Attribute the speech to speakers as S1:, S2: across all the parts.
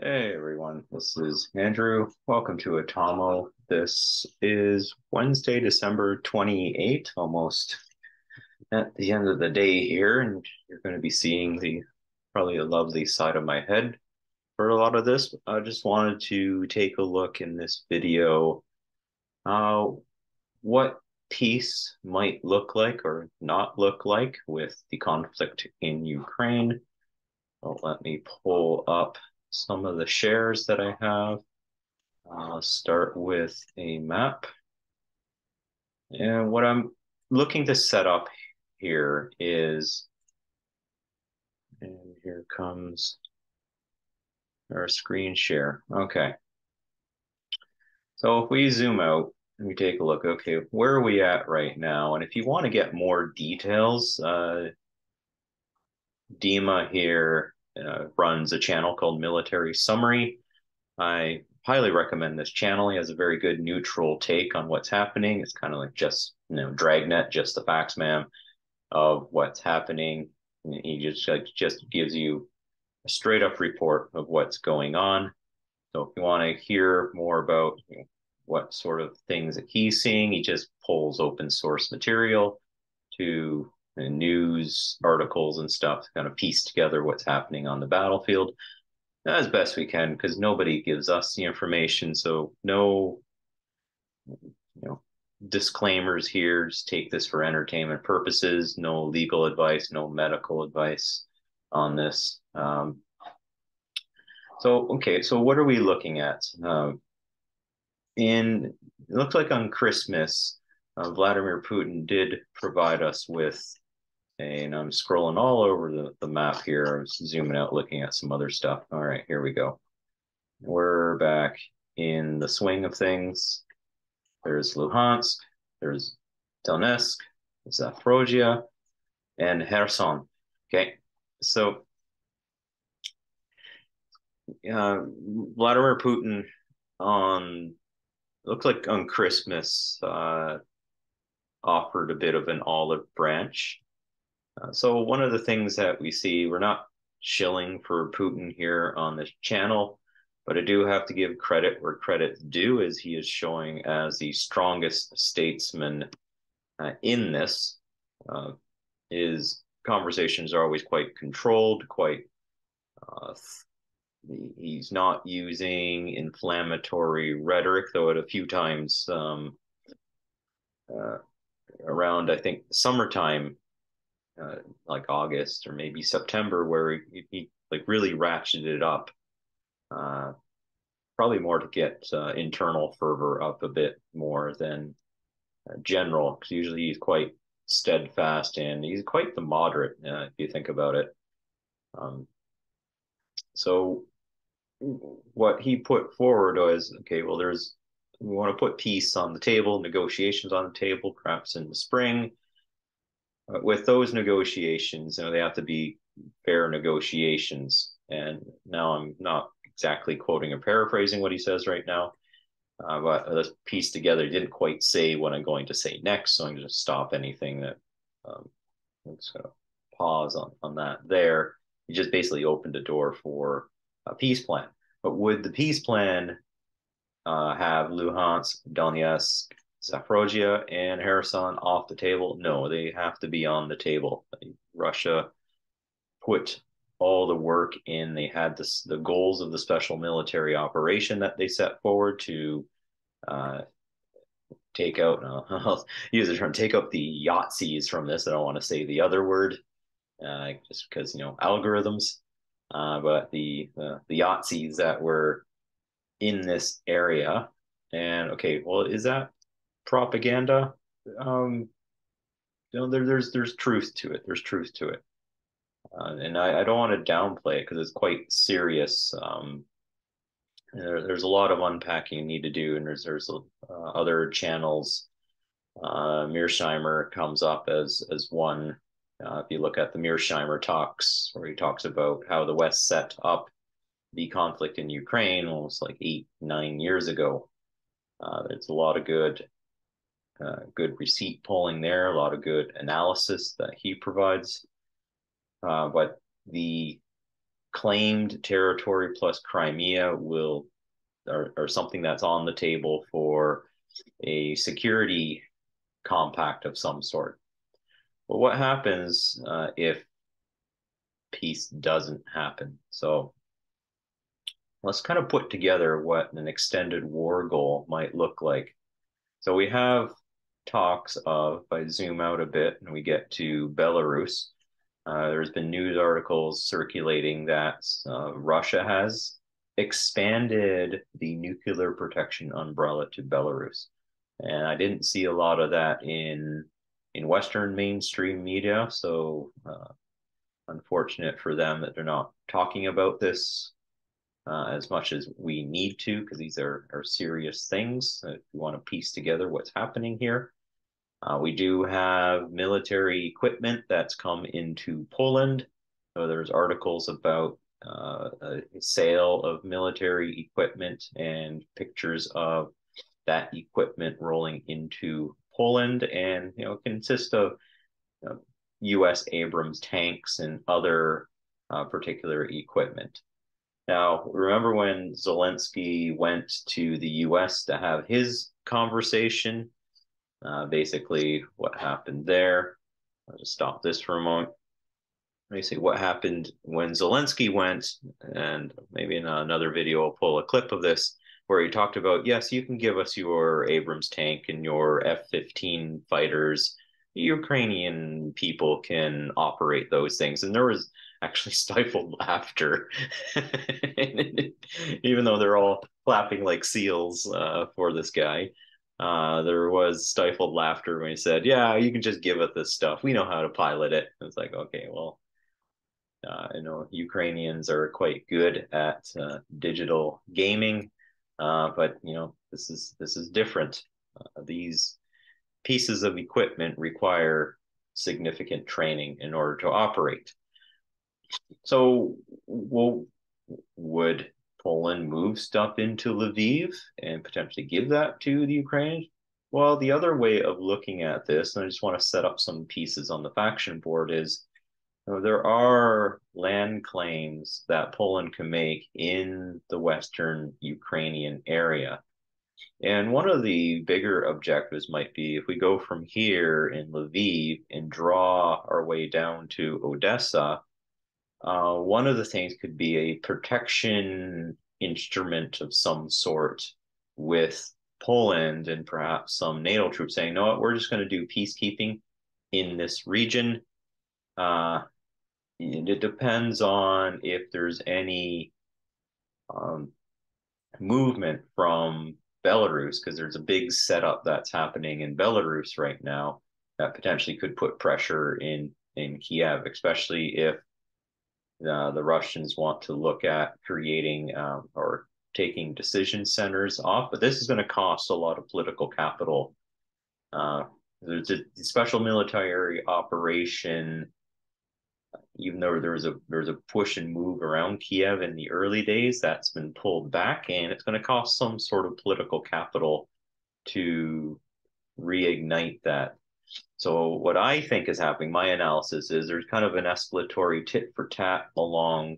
S1: Hey everyone, this is Andrew. Welcome to Atomo. This is Wednesday, December 28th, almost at the end of the day here, and you're going to be seeing the probably a lovely side of my head for a lot of this. I just wanted to take a look in this video uh, what peace might look like or not look like with the conflict in Ukraine. So let me pull up some of the shares that I have. I'll start with a map. And what I'm looking to set up here is, and here comes our screen share. Okay. So if we zoom out and we take a look, okay, where are we at right now? And if you want to get more details, Dima here runs a channel called Military Summary. I highly recommend this channel. He has a very good neutral take on what's happening. It's kind of like just, Dragnet, just the facts, man, of what's happening. He just gives you a straight up report of what's going on. So if you want to hear more about what sort of things that he's seeing, he just pulls open source material to news articles and stuff to kind of piece together what's happening on the battlefield as best we can because nobody gives us the information. So no, disclaimers here. Just take this for entertainment purposes. No legal advice, no medical advice on this. So what are we looking at? It looks like on Christmas, Vladimir Putin did provide us with and I'm scrolling all over the map here. I was zooming out, looking at some other stuff. All right, here we go. We're back in the swing of things. There's Luhansk, there's Donetsk, Zaporozhye, and Kherson. Okay, so Vladimir Putin on looks like on Christmas offered a bit of an olive branch. So one of the things that we see, we're not shilling for Putin here on this channel, but I do have to give credit where credit's due, as he is showing as the strongest statesman in this. His conversations are always quite controlled, quite uh, he's not using inflammatory rhetoric, though at a few times uh, around, I think, summertime, like August or maybe September, where he like really ratcheted it up. Uh, Probably more to get internal fervor up a bit more than general, because usually he's quite steadfast and he's quite the moderate, if you think about it. Um, so what he put forward was, okay, well, we want to put peace on the table, negotiations on the table, perhaps in the spring. With those negotiations, they have to be fair negotiations. And now I'm not exactly quoting or paraphrasing what he says right now, but let's piece together. He didn't quite say what I'm going to say next, so I'm going to stop anything that. I'm just going to pause on that there. He just basically opened a door for a peace plan. But would the peace plan have Luhansk, Donetsk, Zaporozhye, and Kherson off the table? No, they have to be on the table. Russia put all the work in. They had the goals of the special military operation that they set forward to uh, take out, I'll use the term, take out the Yahtzees from this. I don't want to say the other word just because, algorithms. But the Yahtzees that were in this area. And okay, well, is that propaganda? Um, there's truth to it. There's truth to it. And I don't want to downplay it because it's quite serious. There's a lot of unpacking you need to do, and there's other channels. Mearsheimer comes up as one. If you look at the Mearsheimer talks, where he talks about how the West set up the conflict in Ukraine almost like 8-9 years ago. There's a lot of good receipt pulling there, a lot of good analysis that he provides. But the claimed territory plus Crimea are something that's on the table for a security compact of some sort. Well, what happens if peace doesn't happen? So let's kind of put together what an extended war goal might look like. So we have talks of, if I zoom out a bit and we get to Belarus, there's been news articles circulating that Russia has expanded the nuclear protection umbrella to Belarus. And I didn't see a lot of that in Western mainstream media. So unfortunate for them that they're not talking about this as much as we need to, because these are serious things. If we want to piece together what's happening here. We do have military equipment that's come into Poland. So there's articles about a sale of military equipment and pictures of that equipment rolling into Poland, and consists of U.S. Abrams tanks and other particular equipment. Now, remember when Zelensky went to the U.S. to have his conversation? Basically, what happened there? I'll just stop this for a moment. Basically, what happened when Zelensky went, and maybe in another video, I'll pull a clip of this, where he talked about, yes, you can give us your Abrams tank and your F-15 fighters. Ukrainian people can operate those things. And there was actually stifled laughter, even though they're all clapping like seals for this guy. There was stifled laughter when he said, yeah, you can just give us this stuff. We know how to pilot it. It's like, okay, well, I know Ukrainians are quite good at digital gaming, but this is different. These pieces of equipment require significant training in order to operate. So, well, would Poland move stuff into Lviv and potentially give that to the Ukrainians? Well, the other way of looking at this, and I just want to set up some pieces on the faction board, is there are land claims that Poland can make in the Western Ukrainian area. And one of the bigger objectives might be if we go from here in Lviv and draw our way down to Odessa, one of the things could be a protection instrument of some sort with Poland and perhaps some NATO troops saying, no, we're just going to do peacekeeping in this region. It depends on if there's any movement from Belarus, because there's a big setup that's happening in Belarus right now that potentially could put pressure in Kiev, especially if the Russians want to look at creating or taking decision centers off. But this is going to cost a lot of political capital. There's a special military operation, even though there's a push and move around Kiev in the early days, that's been pulled back, and it's going to cost some sort of political capital to reignite that. So what I think is happening, my analysis is there's kind of an escalatory tit for tat along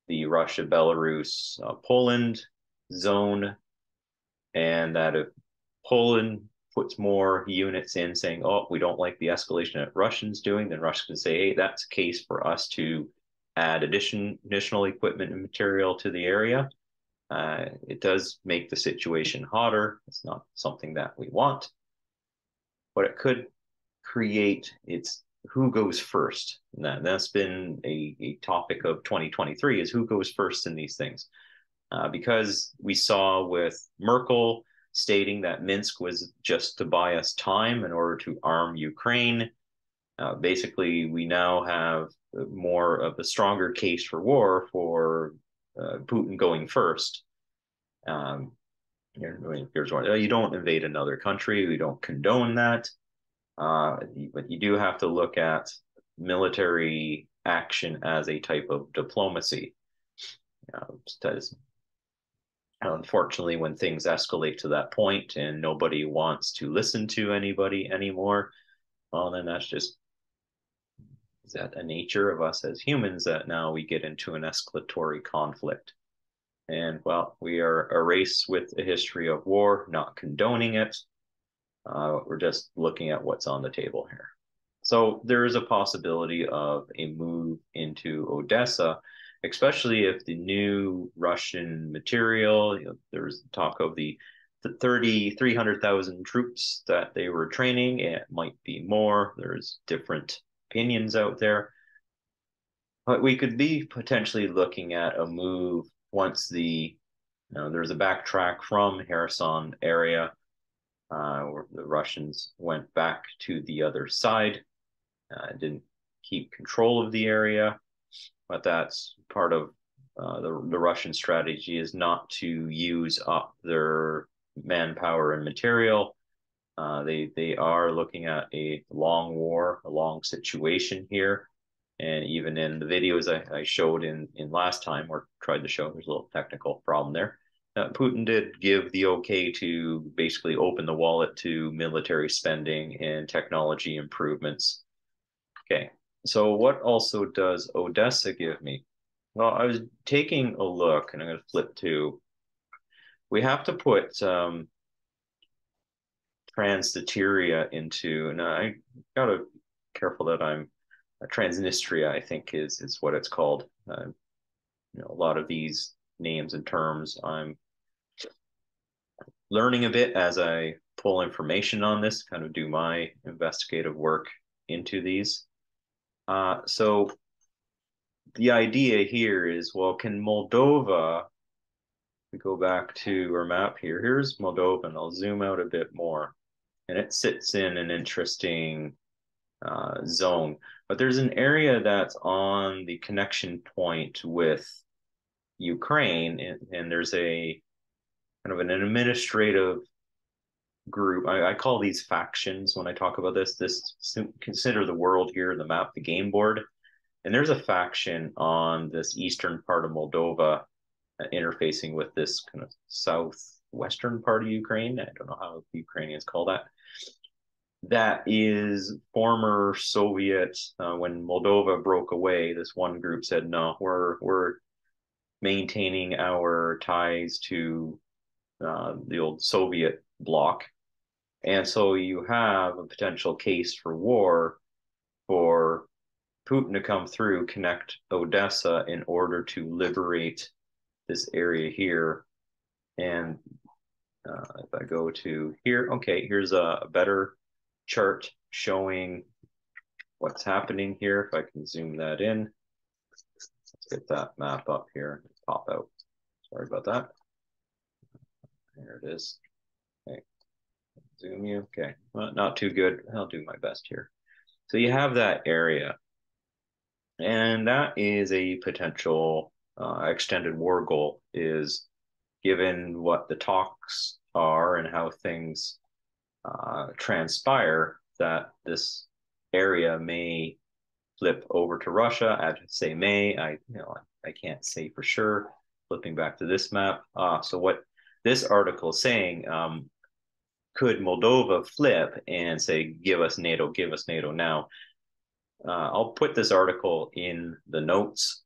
S1: the Russia, Belarus, Poland zone, and that if Poland puts more units in saying, oh, we don't like the escalation that Russians doing, then Russia can say, hey, that's a case for us to add additional equipment and material to the area. It does make the situation hotter. It's not something that we want, but it could create it's who goes first. And that's been a topic of 2023 is who goes first in these things. Because we saw with Merkel stating that Minsk was just to buy us time in order to arm Ukraine. Basically, we now have more of a stronger case for war for Putin going first. Here's one. You don't invade another country. We don't condone that. But you do have to look at military action as a type of diplomacy. Unfortunately, when things escalate to that point and nobody wants to listen to anybody anymore, well, then that's just is that a nature of us as humans that now we get into an escalatory conflict? And well, we are a race with a history of war, not condoning it. We're just looking at what's on the table here. So there is a possibility of a move into Odessa, especially if the new Russian material, there's talk of the 300,000 troops that they were training. It might be more. There's different opinions out there. But we could be potentially looking at a move once there's a backtrack from Kherson area where the Russians went back to the other side, didn't keep control of the area, but that's part of the Russian strategy is not to use up their manpower and material. They are looking at a long war, a long situation here. And even in the videos I showed in last time, or tried to show, there's a little technical problem there. Putin did give the okay to basically open the wallet to military spending and technology improvements. Okay, so what also does Odessa give me? Well, I was taking a look, and I'm going to flip to. We have to put Transnistria into, and I gotta be careful that I'm Transnistria, I think is what it's called. A lot of these names and terms I'm learning a bit as I pull information on this, kind of do my investigative work into these. So the idea here is, well, can Moldova, we go back to our map here. Here's Moldova, and I'll zoom out a bit more. And it sits in an interesting zone. But there's an area that's on the connection point with Ukraine, and there's a kind of an administrative group. I call these factions when I talk about this. Consider the world here, the map, the game board. And there's a faction on this eastern part of Moldova interfacing with this kind of southwestern part of Ukraine. I don't know how the Ukrainians call that. That is former Soviet. When Moldova broke away, this one group said, "No, we're maintaining our ties to the old Soviet bloc," and so you have a potential case for war for Putin to come through, connect Odessa in order to liberate this area here. And if I go to here, okay, here's a better chart showing what's happening here. If I can zoom that in, let's get that map up here. Pop out. Sorry about that. There it is. Okay, zoom you. Okay, well, not too good. I'll do my best here. So you have that area, and that is a potential extended war goal. Is given what the talks are and how things transpire, that this area may flip over to Russia. I'd say may. I can't say for sure. Flipping back to this map. So what this article is saying, could Moldova flip and say, give us NATO now? I'll put this article in the notes.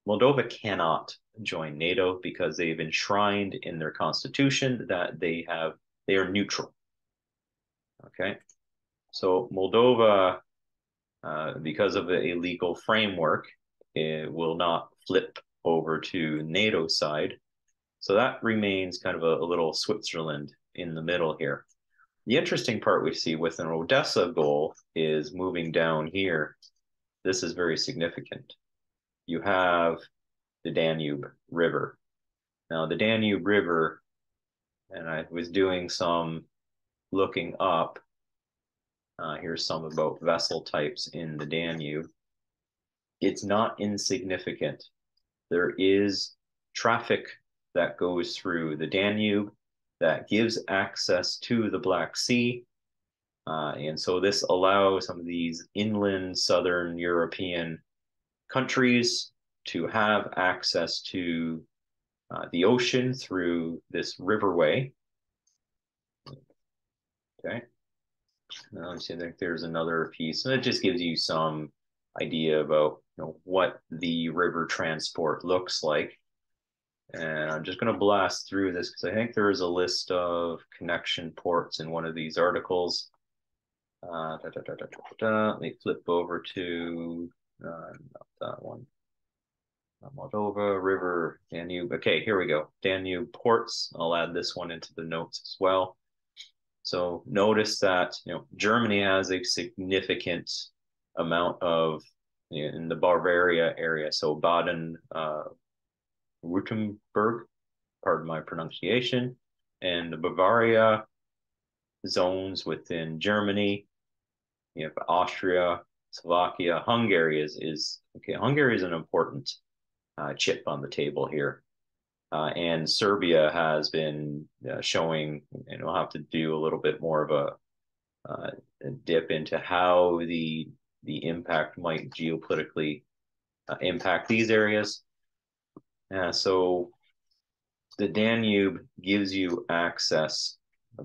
S1: Moldova cannot join NATO because they've enshrined in their constitution that they are neutral. Okay, so Moldova, because of a legal framework, it will not flip over to NATO side. So that remains kind of a little Switzerland in the middle here. The interesting part we see with an Odessa goal is moving down here. This is very significant. You have the Danube River. Now, the Danube River, and I was doing some looking up. Here's some about vessel types in the Danube. It's not insignificant. There is traffic that goes through the Danube that gives access to the Black Sea. And so this allows some of these inland Southern European countries to have access to the ocean through this riverway. Okay. Now, I think there's another piece, and it just gives you some idea about what the river transport looks like. And I'm just going to blast through this because I think there is a list of connection ports in one of these articles. Let me flip over to not that one. Moldova, River, Danube. Okay, here we go. Danube ports. I'll add this one into the notes as well. So notice that Germany has a significant amount of in the Bavaria area. So Baden, Württemberg, pardon my pronunciation, and the Bavaria zones within Germany. You have Austria, Slovakia, Hungary is okay. Hungary is an important chip on the table here. And Serbia has been showing, and we'll have to do a little bit more of a dip into how the impact might geopolitically impact these areas. So the Danube gives you access,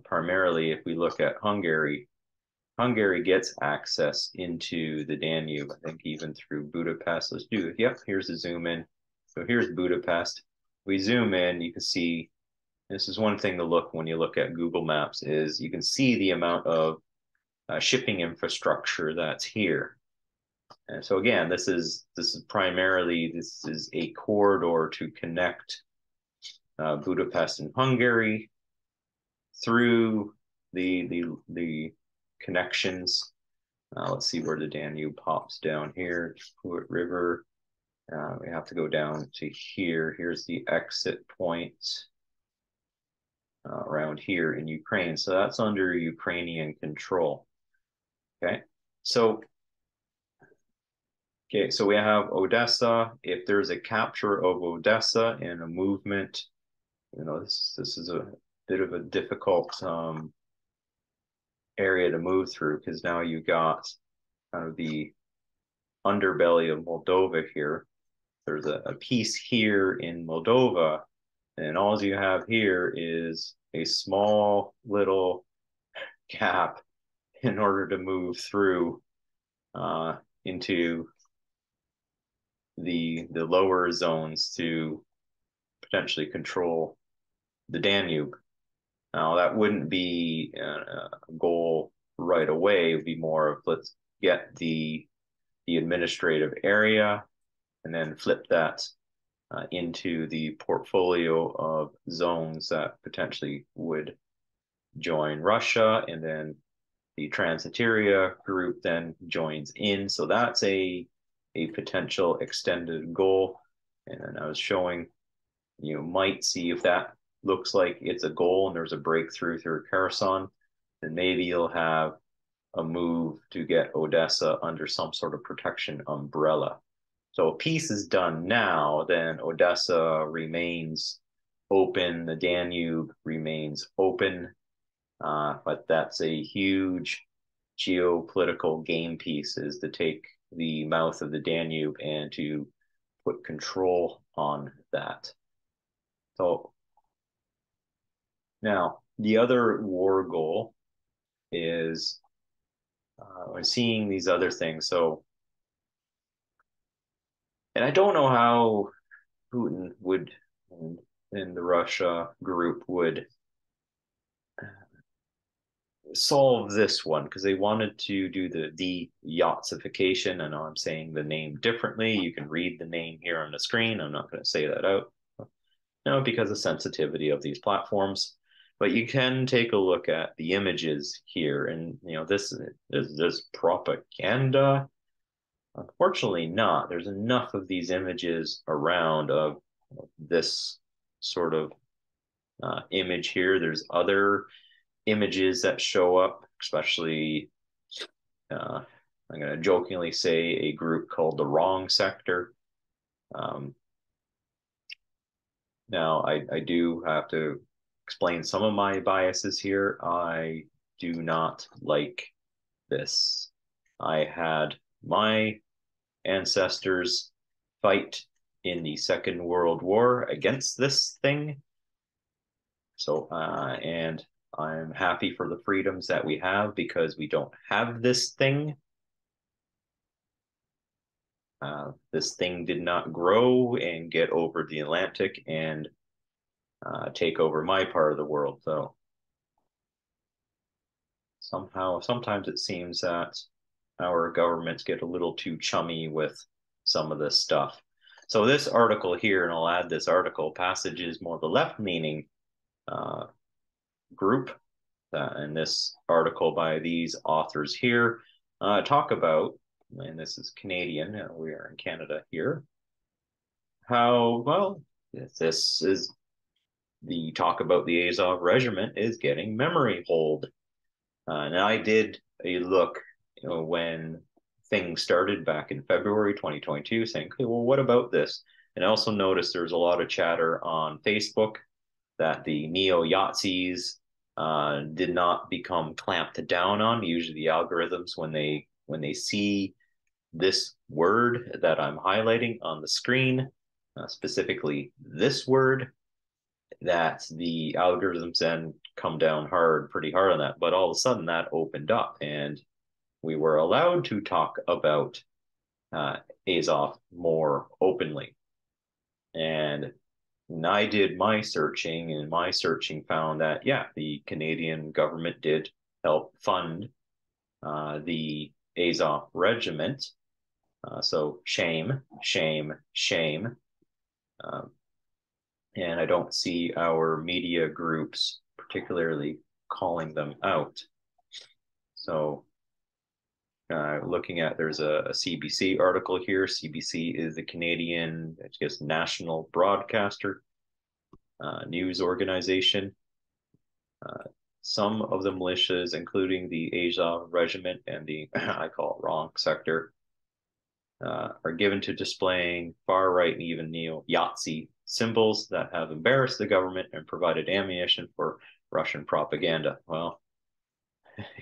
S1: primarily if we look at Hungary. Hungary gets access into the Danube, I think even through Budapest. Let's do it. Yep, here's a zoom in. So here's Budapest. We zoom in, you can see, this is one thing to look when you look at Google Maps, is you can see the amount of shipping infrastructure that's here. And so again, this is primarily, this is a corridor to connect Budapest and Hungary through the connections. Let's see where the Danube pops down here. Fluid River. We have to go down to here. Here's the exit point around here in Ukraine. So that's under Ukrainian control. Okay. So we have Odessa. If there's a capture of Odessa and a movement, this is a bit of a difficult area to move through, because now you got kind of the underbelly of Moldova here. There's a piece here in Moldova, and all you have here is a small little gap in order to move through into the lower zones to potentially control the Danube. Now, that wouldn't be a goal right away. It would be more of, let's get the administrative area and then flip that into the portfolio of zones that potentially would join Russia, and then the Transnistria group then joins in. So that's a potential extended goal. And then I was showing, you might see if that looks like it's a goal and there's a breakthrough through Kherson, then maybe you'll have a move to get Odessa under some sort of protection umbrella. So if peace is done now, then Odessa remains open, the Danube remains open, but that's a huge geopolitical game piece, is to take the mouth of the Danube and to put control on that. So now the other war goal is we're seeing these other things. So, and I don't know how Putin would, and the Russia group would solve this one, because they wanted to do the Yatsification. I know I'm saying the name differently. You can read the name here on the screen. I'm not going to say that out. No, because of sensitivity of these platforms. But you can take a look at the images here, and this propaganda. Unfortunately, not. There's enough of these images around of this sort of image here. There's other images that show up, especially I'm going to jokingly say a group called the Wrong Sector. Now, I do have to explain some of my biases here. I do not like this. I had my ancestors fight in the Second World War against this thing. So, and I'm happy for the freedoms that we have, because we don't have this thing. This thing did not grow and get over the Atlantic and take over my part of the world. So somehow, sometimes it seems that our governments get a little too chummy with some of this stuff. So this article here, and I'll add this article, passage is more the left-leaning uh, group. And this article by these authors here talk about, and this is Canadian, we are in Canada here, how, well, this is the talk about the Azov Regiment is getting memory hold. And I did a look, when things started back in February 2022, saying, okay, well, what about this? And I also noticed there's a lot of chatter on Facebook that the neo-Yazis did not become clamped down on. Usually the algorithms, when they see this word that I'm highlighting on the screen, specifically this word, that the algorithms then come down pretty hard on that. But all of a sudden that opened up and we were allowed to talk about Azov more openly. And I did my searching, and my searching found that, yeah, the Canadian government did help fund the Azov Regiment. So shame, shame, shame. Um, and I don't see our media groups particularly calling them out. So looking at, there's a CBC article here. CBC is the Canadian, I guess, national broadcaster news organization. Some of the militias, including the Azov Regiment and the, I call it wrong, sector, are given to displaying far-right and even neo-Yazi symbols that have embarrassed the government and provided ammunition for Russian propaganda. Well,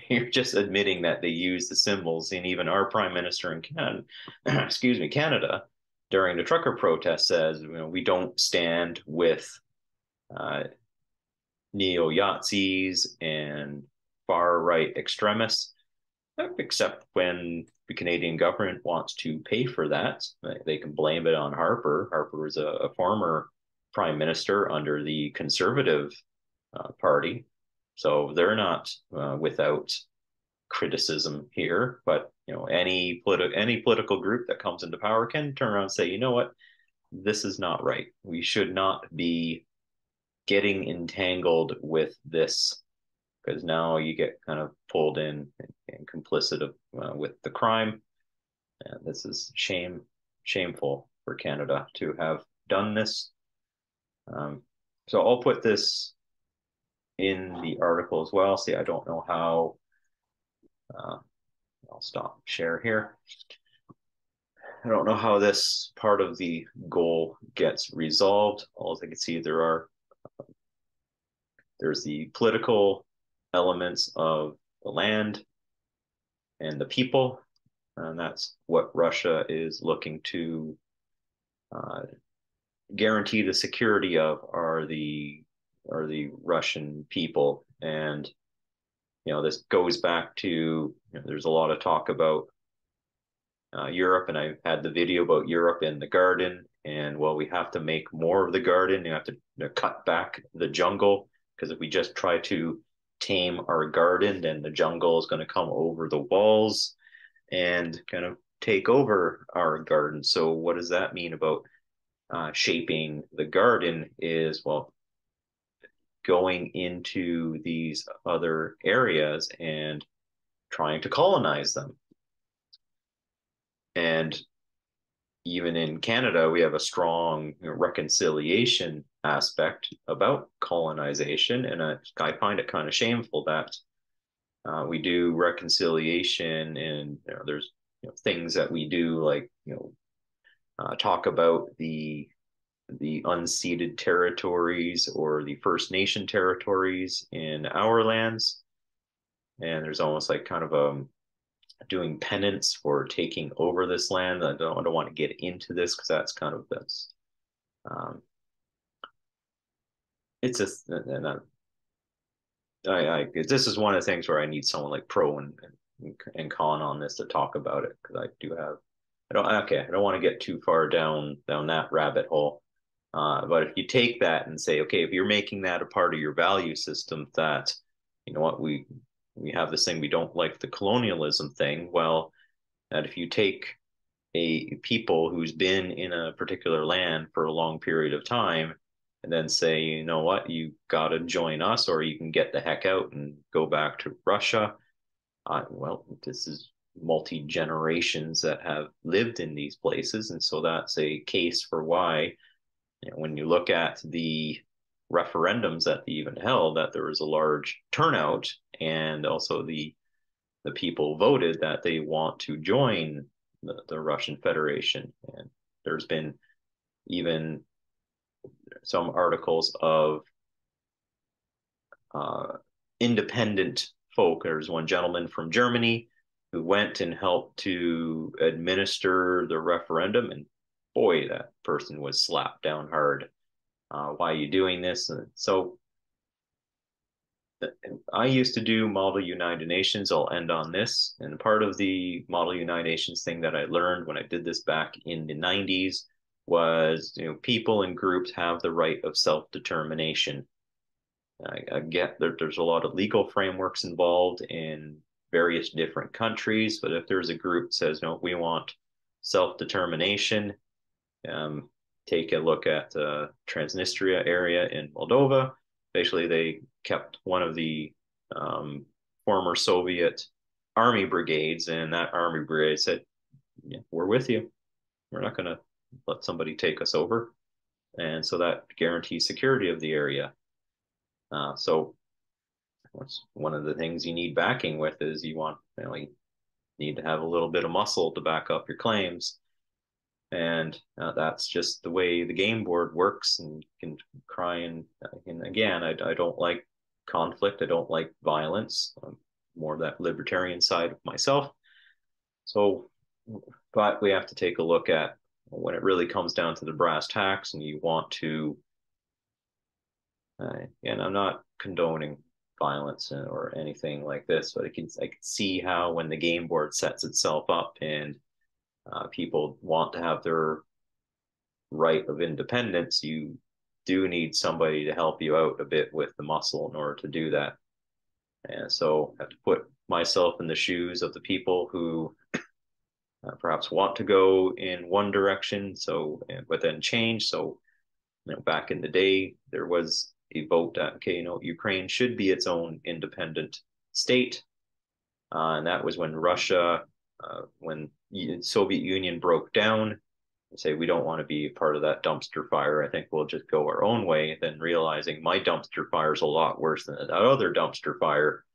S1: you're just admitting that they use the symbols, and even our prime minister in Canada, excuse me, Canada, during the trucker protest says, we don't stand with neo-Yazis and far-right extremists, except when the Canadian government wants to pay for that. They can blame it on Harper. Harper was a former prime minister under the Conservative Party, so they're not without criticism here. But any political group that comes into power can turn around and say, you know what, this is not right. We should not be getting entangled with this, because now you get kind of pulled in and complicit with the crime. And this is shameful for Canada to have done this. So I'll put this in the article as well. See, I don't know how. I'll stop share here. I don't know how this part of the goal gets resolved. All I can see, there's the political elements of the land and the people, and that's what Russia is looking to guarantee the security of, are the Russian people. And this goes back to, there's a lot of talk about Europe, and I've had the video about Europe and the garden. And well, we have to make more of the garden. You have to cut back the jungle, because if we just try to tame our garden, then the jungle is going to come over the walls and kind of take over our garden. So what does that mean about shaping the garden? Is, well, going into these other areas and trying to colonize them. And even in Canada, we have a strong reconciliation aspect about colonization. And I find it kind of shameful that we do reconciliation, and there's things that we do, like talk about the unceded territories or the First Nation territories in our lands, and there's almost like kind of doing penance for taking over this land. I don't want to get into this, because that's kind of this. It's just, and this is one of the things where I need someone like pro and con on this to talk about it, because I do have I don't want to get too far down that rabbit hole. But if you take that and say, okay, if you're making that a part of your value system, that, you know what, we have this thing, we don't like the colonialism thing. Well, that if you take a people who's been in a particular land for a long period of time and then say, you know what, you got to join us or you can get the heck out and go back to Russia. Well, this is multi generations that have lived in these places. And so that's a case for why, you know, when you look at the referendums that they even held, that there was a large turnout, and also the people voted that they want to join the Russian Federation. And there's been even some articles of independent folk. There's one gentleman from Germany who went and helped to administer the referendum, and boy, that person was slapped down hard. Why are you doing this? And so I used to do Model United Nations. I'll end on this. And part of the Model United Nations thing that I learned when I did this back in the 90s was, you know, people and groups have the right of self-determination. I get that there's a lot of legal frameworks involved in various different countries, but if there's a group that says, no, we want self-determination, um, take a look at the Transnistria area in Moldova. Basically, they kept one of the former Soviet army brigades, and that army brigade said, yeah, we're with you. We're not going to let somebody take us over. And so that guarantees security of the area. So what's one of the things you need backing with is you need to have a little bit of muscle to back up your claims. And that's just the way the game board works. And you can cry and again, I don't like conflict. I don't like violence. I'm more of that libertarian side of myself. So, but we have to take a look at when it really comes down to the brass tacks and you want to, and I'm not condoning violence or anything like this, but I can see how when the game board sets itself up and people want to have their right of independence, you do need somebody to help you out a bit with the muscle in order to do that. And so I have to put myself in the shoes of the people who perhaps want to go in one direction, but then change. So, you know, back in the day, there was a vote that, okay, you know, Ukraine should be its own independent state. And that was when Russia, when the Soviet Union broke down, say we don't want to be part of that dumpster fire. I think we'll just go our own way. Then realizing my dumpster fire is a lot worse than that other dumpster fire.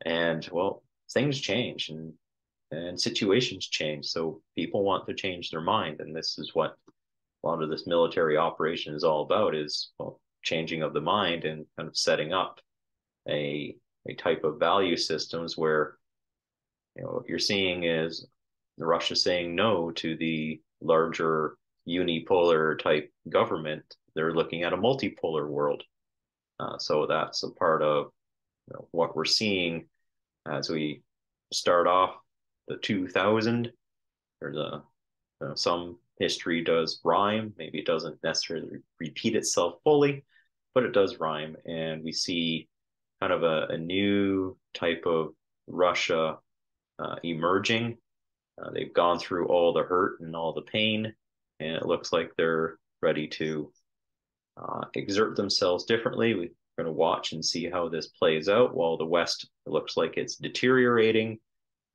S1: And well, things change and situations change. So people want to change their mind. And this is what a lot of this military operation is all about is, well, changing of the mind and kind of setting up a type of value systems where, you know, what you're seeing is Russia saying no to the larger unipolar type government. They're looking at a multipolar world. So that's a part of, you know, what we're seeing as we start off the 2000. There's some history does rhyme. Maybe it doesn't necessarily repeat itself fully, but it does rhyme. And we see kind of a new type of Russia emerging. They've gone through all the hurt and all the pain, and it looks like they're ready to exert themselves differently. We're going to watch and see how this plays out. While the West, it looks like it's deteriorating,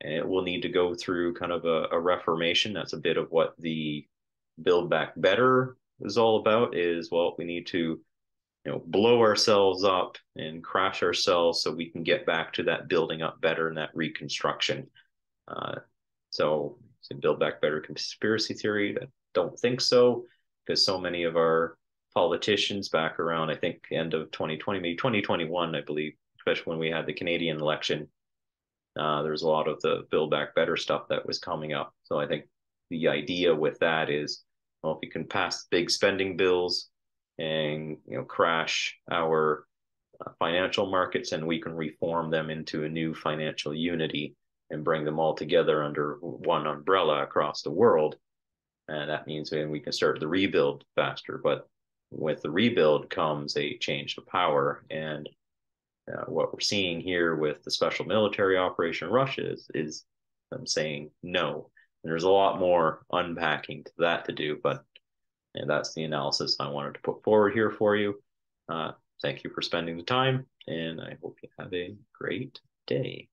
S1: and it will need to go through kind of a reformation. That's a bit of what the Build Back Better is all about. Is, well, we need to, you know, blow ourselves up and crash ourselves so we can get back to that building up better and that reconstruction. So Build Back Better conspiracy theory, I don't think so, because so many of our politicians back around, I think, end of 2020, maybe 2021, I believe, especially when we had the Canadian election, there was a lot of the Build Back Better stuff that was coming up. So I think the idea with that is, well, if we can pass big spending bills and, you know, crash our financial markets, and we can reform them into a new financial unity. and bring them all together under one umbrella across the world. And that means we can start the rebuild faster. But with the rebuild comes a change to power. And what we're seeing here with the special military operation in Russia is them saying no. And there's a lot more unpacking to that to do, but and that's the analysis I wanted to put forward here for you. Thank you for spending the time, and I hope you have a great day.